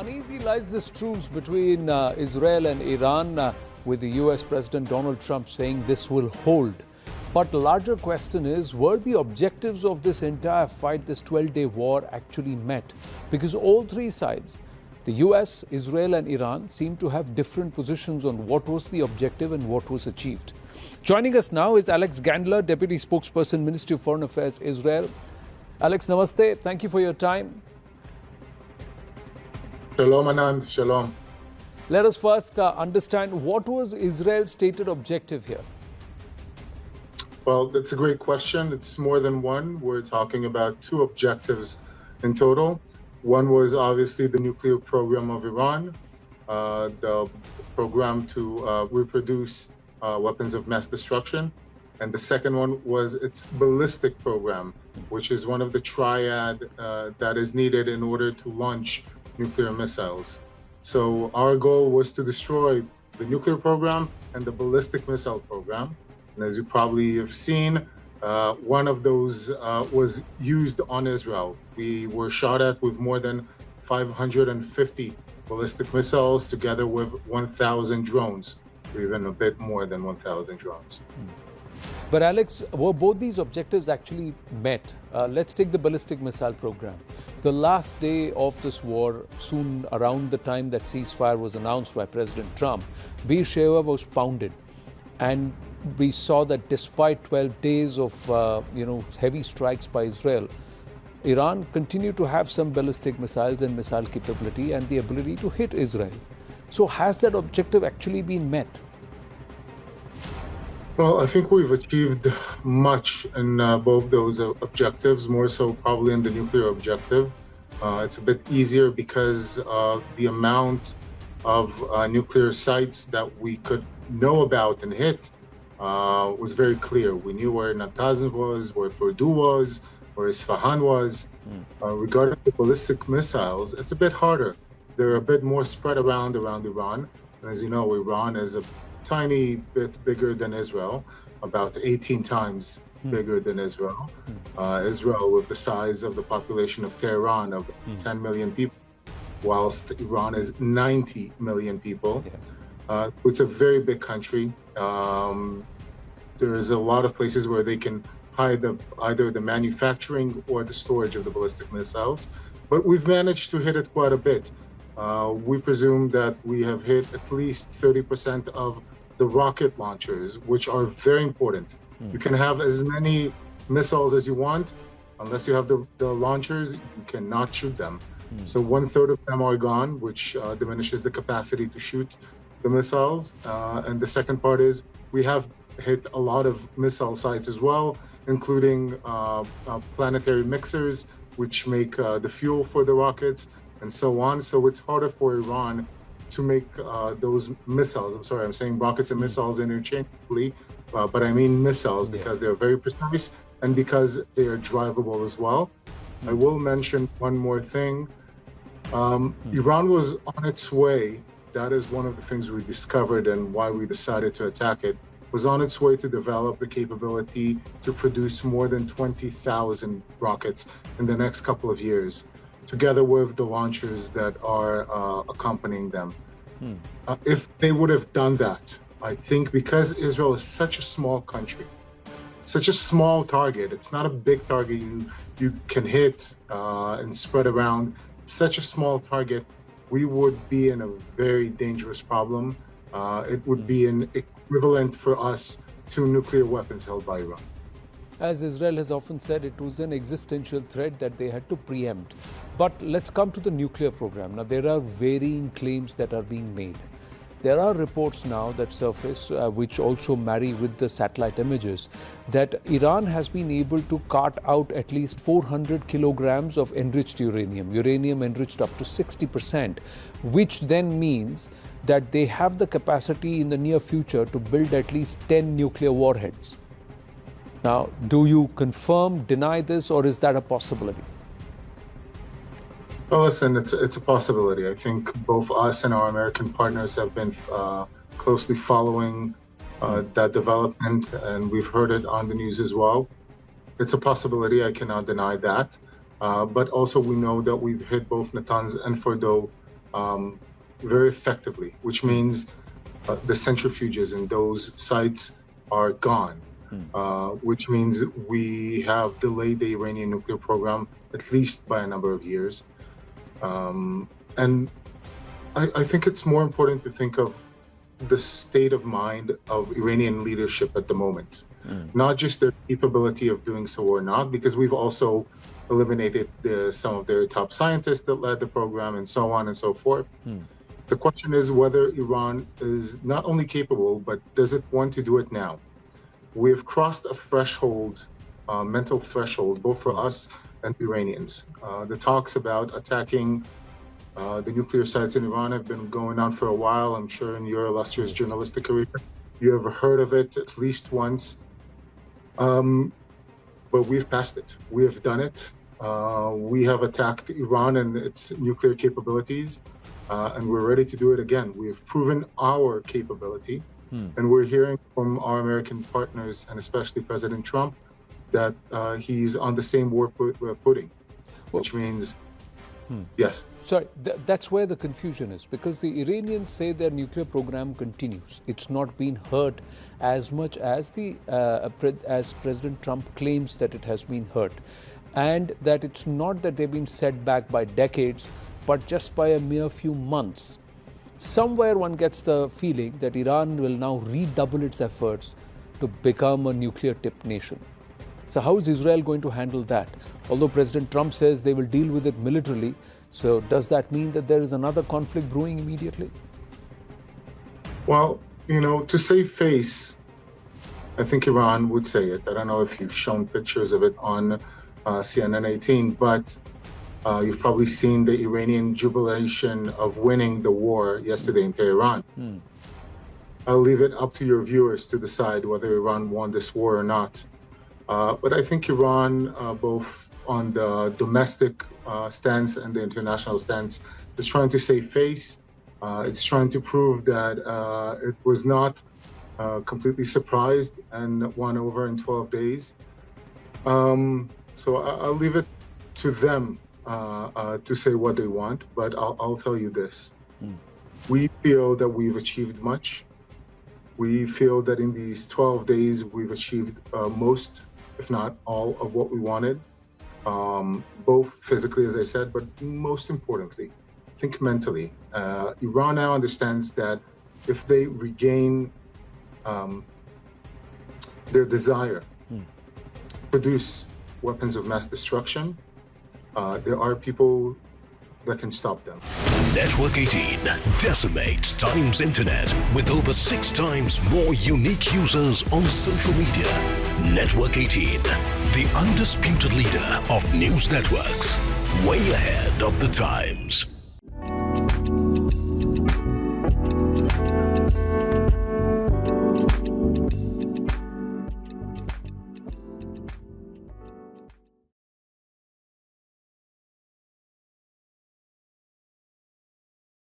Uneasy lies this truce between Israel and Iran, with the US President Donald Trump saying this will hold. But the larger question is, were the objectives of this entire fight, this 12-day war, actually met? Because all three sides, the US, Israel and Iran, seem to have different positions on what was the objective and what was achieved. Joining us now is Alex Gandler, Deputy Spokesperson, Ministry of Foreign Affairs, Israel. Alex, namaste. Thank you for your time. Shalom, Anand. Shalom. Let us first understand what was Israel's stated objective here. Well, that's a great question. It's more than one. We're talking about two objectives in total. One was obviously the nuclear program of Iran, the program to reproduce weapons of mass destruction. And the second one was its ballistic program, which is one of the triad that is needed in order to launch nuclear missiles. So our goal was to destroy the nuclear program and the ballistic missile program. And as you probably have seen, one of those was used on Israel. We were shot at with more than 550 ballistic missiles, together with 1,000 drones, or even a bit more than 1,000 drones. But Alex, were both these objectives actually met? Let's take the ballistic missile program. The last day of this war, soon around the time that ceasefire was announced by President Trump, Be'er Sheva was pounded. And we saw that despite 12 days of heavy strikes by Israel, Iran continued to have some ballistic missiles and missile capability and the ability to hit Israel. So has that objective actually been met? Well, I think we've achieved much in both those objectives, more so probably in the nuclear objective. It's a bit easier because the amount of nuclear sites that we could know about and hit was very clear. We knew where Natanz was, where Fordo was, where Isfahan was. Regarding the ballistic missiles, it's a bit harder. They're a bit more spread around Iran. And as you know, Iran is a tiny bit bigger than Israel, about 18 times bigger than Israel. Israel with the size of the population of Tehran of 10 million people, whilst Iran is 90 million people. It's a very big country. There's a lot of places where they can hide either the manufacturing or the storage of the ballistic missiles, but we've managed to hit it quite a bit. We presume that we have hit at least 30% of the rocket launchers, which are very important. You can have as many missiles as you want. Unless you have the launchers, you cannot shoot them. So 1/3 of them are gone, which diminishes the capacity to shoot the missiles. And the second part is we have hit a lot of missile sites as well, including planetary mixers, which make the fuel for the rockets, and so on. So it's harder for Iran to make those missiles. I'm sorry, I'm saying rockets and missiles interchangeably, but I mean missiles because they're very precise and because they are drivable as well. I will mention one more thing. Iran was on its way. That is one of the things we discovered and why we decided to attack it, was on its way to develop the capability to produce more than 20,000 rockets in the next couple of years, together with the launchers that are accompanying them. If they would have done that, I think because Israel is such a small country, such a small target, it's not a big target you can hit and spread around, such a small target, we would be in a very dangerous problem. It would be an equivalent for us to nuclear weapons held by Iran. As Israel has often said, it was an existential threat that they had to preempt. But let's come to the nuclear program. Now, there are varying claims that are being made. There are reports now that surface, which also marry with the satellite images, that Iran has been able to cart out at least 400 kilograms of enriched uranium enriched up to 60%, which then means that they have the capacity in the near future to build at least 10 nuclear warheads. Now, do you confirm, deny this, or is that a possibility? Well, listen, it's a possibility. I think both us and our American partners have been closely following that development, and we've heard it on the news as well. It's a possibility. I cannot deny that. But also we know that we've hit both Natanz and Fordo very effectively, which means the centrifuges in those sites are gone, which means we have delayed the Iranian nuclear program at least by a number of years. And I think it's more important to think of the state of mind of Iranian leadership at the moment, not just their capability of doing so or not, because we've also eliminated some of their top scientists that led the program and so on and so forth. The question is whether Iran is not only capable, but does it want to do it now? We have crossed a threshold, mental threshold, both for us and Iranians. The talks about attacking the nuclear sites in Iran have been going on for a while. I'm sure in your illustrious journalistic career, you have heard of it at least once. But we've passed it. We have done it. We have attacked Iran and its nuclear capabilities, and we're ready to do it again. We have proven our capability, and we're hearing from our American partners, and especially President Trump, that he's on the same war footing, which means, yes. Sorry, that's where the confusion is, because the Iranians say their nuclear program continues. It's not been hurt as much as as President Trump claims that it has been hurt, and that it's not that they've been set back by decades, but just by a mere few months. Somewhere one gets the feeling that Iran will now redouble its efforts to become a nuclear-tipped nation. So how is Israel going to handle that? Although President Trump says they will deal with it militarily, so does that mean that there is another conflict brewing immediately? Well, to save face, I think Iran would say it. I don't know if you've shown pictures of it on CNN 18, but you've probably seen the Iranian jubilation of winning the war yesterday in Tehran. I'll leave it up to your viewers to decide whether Iran won this war or not. But I think Iran, both on the domestic stance and the international stance, is trying to save face. It's trying to prove that it was not completely surprised and won over in 12 days. So I'll leave it to them to say what they want, but I'll tell you this. We feel that we've achieved much. We feel that in these 12 days, we've achieved most, if not all, of what we wanted, both physically, as I said, but most importantly, think mentally. Iran now understands that if they regain their desire to produce weapons of mass destruction, there are people that can stop them. Network 18 decimates Times Internet with over 6 times more unique users on social media. Network 18, the undisputed leader of news networks, way ahead of the times.